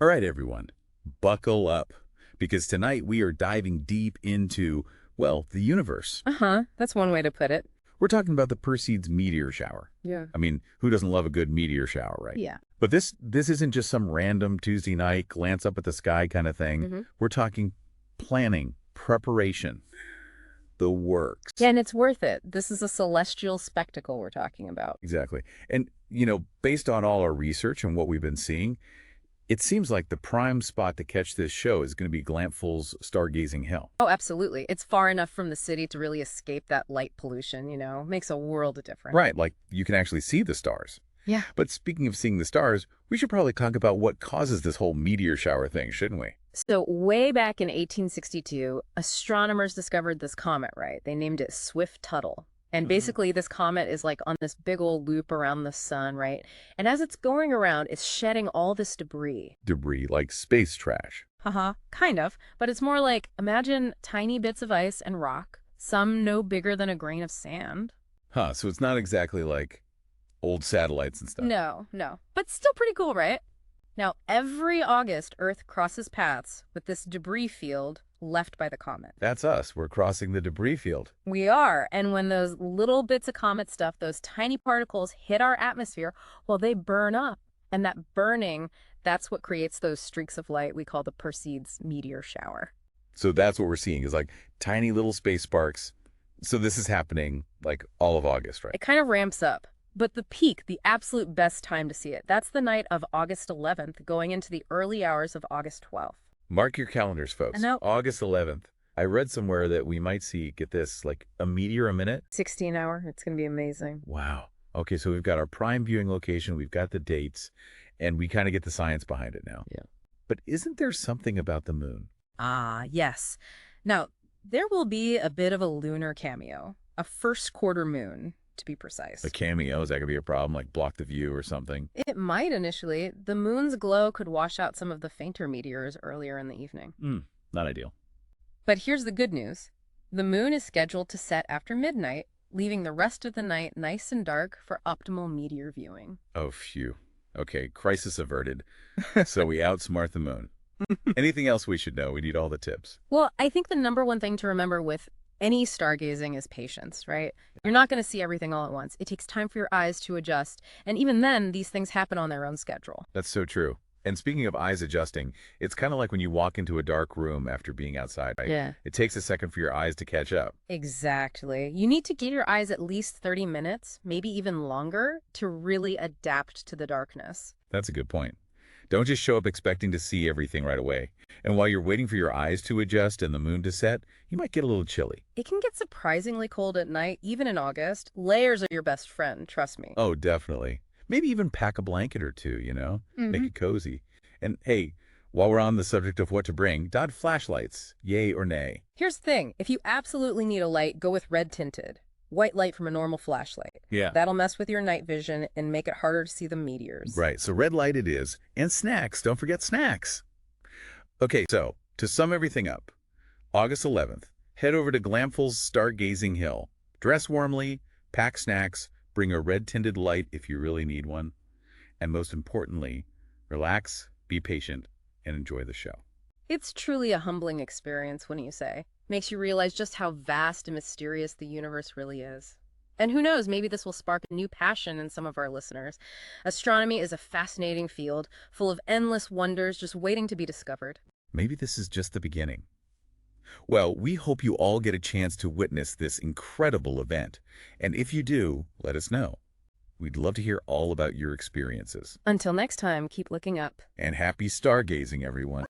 All right, everyone, buckle up, because tonight we are diving deep into, well, the universe. Uh-huh. That's one way to put it. We're talking about the Perseids meteor shower. Yeah. I mean, who doesn't love a good meteor shower, right? Yeah. But this isn't just some random Tuesday night glance up at the sky kind of thing. hmm We're talking planning, preparation, the works. Yeah, and it's worth it. This is a celestial spectacle we're talking about. Exactly. And, based on all our research and what we've been seeing, it seems like the prime spot to catch this show is going to be Glampful's Stargazing Hill. Oh, absolutely. It's far enough from the city to really escape that light pollution, Makes a world of difference. Right, like you can actually see the stars. Yeah. But speaking of seeing the stars, we should probably talk about what causes this whole meteor shower thing, shouldn't we? So way back in 1862, astronomers discovered this comet, right? They named it Swift-Tuttle. And basically, this comet is like on this big old loop around the sun, right? And as it's going around, it's shedding all this debris. Debris, like space trash. Haha, kind of. But it's more like, imagine tiny bits of ice and rock, some no bigger than a grain of sand. Huh, so it's not exactly like old satellites and stuff. No, no. But still pretty cool, right? Now, every August, Earth crosses paths with this debris field left by the comet. That's us. We're crossing the debris field. We are. And when those little bits of comet stuff, those tiny particles hit our atmosphere, well, they burn up. And that burning, that's what creates those streaks of light we call the Perseids meteor shower. So that's what we're seeing is like tiny little space sparks. So this is happening like all of August, right? It kind of ramps up. But the peak, the absolute best time to see it, that's the night of August 11th, going into the early hours of August 12th. Mark your calendars, folks. I know. August 11th. I read somewhere that we might see, get this, like a meteor a minute. 16-hour. It's going to be amazing. Wow. Okay, so we've got our prime viewing location, we've got the dates, and we kind of get the science behind it now. Yeah. But isn't there something about the moon? Ah, yes. Now, there will be a bit of a lunar cameo, a first quarter moon, to be precise. A cameo, is that going to be a problem? Like block the view or something? It might initially. The moon's glow could wash out some of the fainter meteors earlier in the evening. Not ideal. But here's the good news. The moon is scheduled to set after midnight, leaving the rest of the night nice and dark for optimal meteor viewing. Oh, phew. Okay, crisis averted. So we outsmart the moon. Anything else we should know? We need all the tips. Well, I think the number one thing to remember with any stargazing is patience, right? You're not going to see everything all at once. It takes time for your eyes to adjust. And even then, these things happen on their own schedule. That's so true. And speaking of eyes adjusting, it's kind of like when you walk into a dark room after being outside, right? Yeah. It takes a second for your eyes to catch up. Exactly. You need to give your eyes at least 30 minutes, maybe even longer, to really adapt to the darkness. That's a good point. Don't just show up expecting to see everything right away. And while you're waiting for your eyes to adjust and the moon to set, you might get a little chilly. It can get surprisingly cold at night, even in August. Layers are your best friend, trust me. Oh, definitely. Maybe even pack a blanket or two, Make it cozy. And hey, while we're on the subject of what to bring, dot flashlights, yay or nay? Here's the thing. If you absolutely need a light, go with red tinted. White light from a normal flashlight. Yeah. That'll mess with your night vision and make it harder to see the meteors. Right, so red light it is. And snacks, don't forget snacks. Okay, so to sum everything up, August 11th, head over to Glampful's Stargazing Hill. Dress warmly, pack snacks, bring a red-tinted light if you really need one. And most importantly, relax, be patient, and enjoy the show. It's truly a humbling experience, wouldn't you say? Makes you realize just how vast and mysterious the universe really is. And who knows, maybe this will spark a new passion in some of our listeners. Astronomy is a fascinating field, full of endless wonders just waiting to be discovered. Maybe this is just the beginning. Well, we hope you all get a chance to witness this incredible event. And if you do, let us know. We'd love to hear all about your experiences. Until next time, keep looking up. And happy stargazing, everyone.